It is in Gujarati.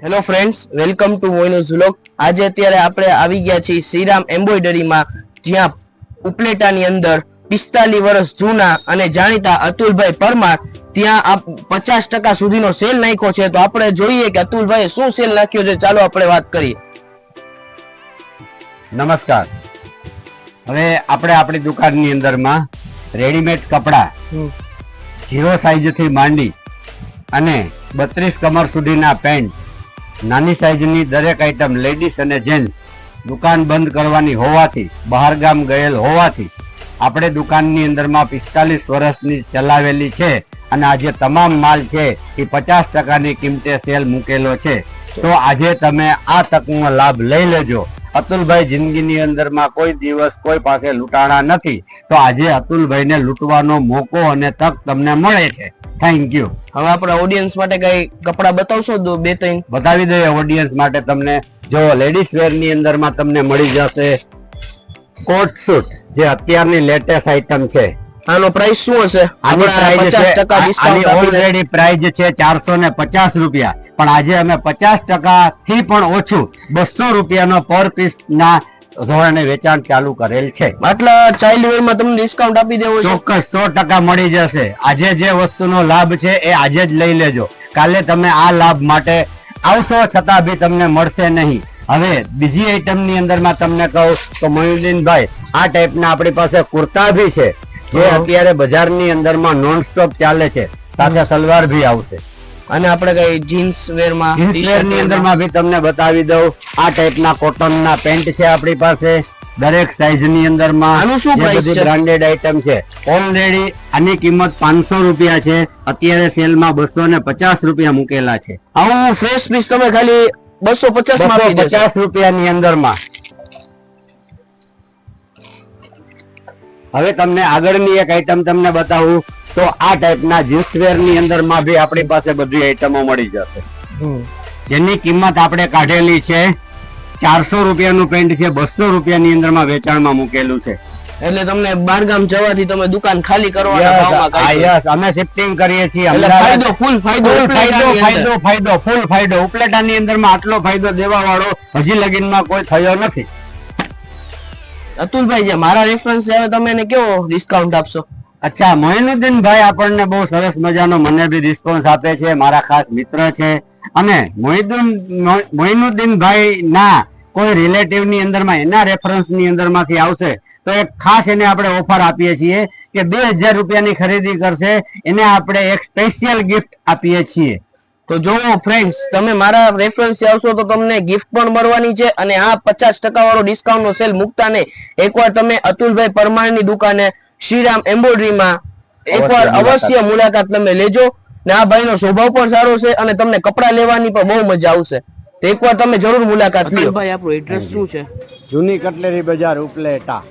Hello friends, welcome to Moinuz vlog. આજે અત્યારે આપણે આવી ગયા છીએ શ્રીરામ એમ્બ્રોઇડરીમાં, જ્યાં ઉપલેટાની અંદર 45 વર્ષ જૂના અને જાણીતા અતુલભાઈ પરમાર ત્યાં 50% સુધીનો સેલ નાખ્યો છે। તો આપણે જોઈએ કે અતુલભાઈ શું સેલ નાખ્યો છે। ચાલો આપણે વાત કરીએ। નમસ્કાર। હવે આપણે આપણી દુકાનની અંદરમાં રેડીમેડ કપડા 0 સાઈઝ થી માંડી અને 32 કમર સુધીના પેન્ટ, નાની સાઈઝની દરેક આઈટમ લેડીઝ અને જેન્ટ્સ, દુકાન બંધ કરવાની હોવાથી, બહાર ગામ ગયેલ હોવાથી આપણે દુકાનની અંદરમાં 45 વર્ષની ચલાવેલી છે અને આજે તમામ માલ છે એ 50%ની કિંમતે સેલ મૂકેલો છે। તો આજે તમે આ તકનો લાભ લઈ લેજો। અતુલભાઈ જિંદગીની અંદરમાં કોઈ દિવસ કોઈ પાસે લૂંટાણા નથી, તો આજે અતુલભાઈને લૂંટવાનો મોકો અને તક તમને મળે છે। Thank you. હવે આપણા ઓડિયન્સ માટે કઈ કપડા બતાવશો? 2-3 બતાવી દઈએ ઓડિયન્સ માટે। તમને જો લેડીઝ વેર ની અંદરમાં તમને મળી જશે કોટ સૂટ, જે અત્યારની લેટેસ્ટ આઈટમ છે। આનો પ્રાઇસ શું હશે? આની પ્રાઇસ 50% ડિસ્કાઉન્ટ ઓલરેડી પ્રાઇસ છે 450 રૂપિયા, પણ આજે અમે 50% થી પણ ઓછું 200 રૂપિયાનો પર પીસ ના ધોરણે વેચાણ ચાલુ કરેલ છે। આટલા ચાઇલ્ડ વેર માં તમને ડિસ્કાઉન્ટ આપી દેવો છે? ચોક્કસ 100% મળી જશે। આજે જે વસ્તુનો લાભ છે એ આજે જ લઈ લેજો, કાલે તમે આ લાભ માટે આવશો છતાં બી તમને મળશે નહીં। હવે બીજી આઈટમ ની અંદરમાં તમને કહું તો મોહિઉદ્દીનભાઈ, આ ટાઈપના આપણી પાસે કુર્તા ભી છે, જે અત્યારે બજારની અંદરમાં નોન સ્ટોપ ચાલે છે, સાથે સલવાર ભી આવશે। અને આપણે કઈ જીન્સ વેર માં, જીન્સ વેર ની અંદરમાં ભી તમને બતાવી દઉં। આ ટાઈપના કોટન ના પેન્ટ છે આપણી પાસે, દરેક સાઈઝ ની અંદરમાં। આનું શું પ્રાઇસ છે? બ્રાન્ડેડ આઈટમ છે। ઓલરેડી આની કિંમત 500 રૂપિયા છે, અત્યારે સેલમાં 250 રૂપિયા મૂકેલા છે। આવું ફ્રેશ પીસ તમે ખાલી 250 માં આપી દેશો? 250 રૂપિયાની અંદરમાં। હવે તમને આગળની એક આઈટમ તમને બતાવું તો આ ટાઈપના જીન્સ વેર ની અંદરમાં ભી આપણી પાસે બધી આઈટમો મળી જશે, જેની કિંમત આપણે કાઢેલી છે 400 રૂપિયાનું પેન્ટ છે, 200 રૂપિયાની અંદરમાં વેચાણમાં મૂકેલું છે। એટલે તમને બારગામ જવાથી તમે દુકાન ખાલી કરવાના ભાવમાં કાઢી દો? યસ, અમે શિફ્ટિંગ કરીએ છીએ। ફાયદો ફૂલ ફાયદો ઉપલેટાની અંદરમાં આટલો ફાયદો દેવા વાળો હજી લગીનમાં કોઈ થયો નથી। અતુલભાઈ, જે મારા રેફરન્સ છે, તમે એને કેવો ડિસ્કાઉન્ટ આપશો? અચ્છા, મોઇનુદ્દીનભાઈ આપણને બહુ સરસ મજાનો મને બી રિસ્પોન્સ આપે છે, મારા ખાસ મિત્ર છે, અને મોઇનુદ્દીનભાઈ ના કોઈ રિલેટિવ ની અંદરમાં એના રેફરન્સ ની અંદરમાંથી આવશે તો એક ખાસ એને આપણે ઓફર આપીએ છીએ કે 2000 રૂપિયાની ખરીદી કરશે એને આપણે એક સ્પેશિયલ ગિફ્ટ આપીએ છીએ। તો જો ફ્રેન્ડ્સ, તમે મારા રેફરન્સ થી આવશો તો તમને ગિફ્ટ પણ મળવાની છે, અને આ 50% વાળો ડિસ્કાઉન્ટ નો સેલ મૂકતા નહીં। એકવાર તમે અતુલભાઈ પરમારની દુકાને શ્રીરામ એમ્બ્રોઇડરીમાં એકવાર અવશ્ય મુલાકાત તમે લેજો, ને આ ભાઈનો સ્વભાવ પણ સારો છે અને તમને કપડા લેવાની પણ બહુ મજા આવશે। તો એકવાર તમે જરૂર મુલાકાત લ્યો। ભાઈ, આપણું એડ્રેસ શું છે? જૂની કટલેરી બજાર, ઉપલેટા।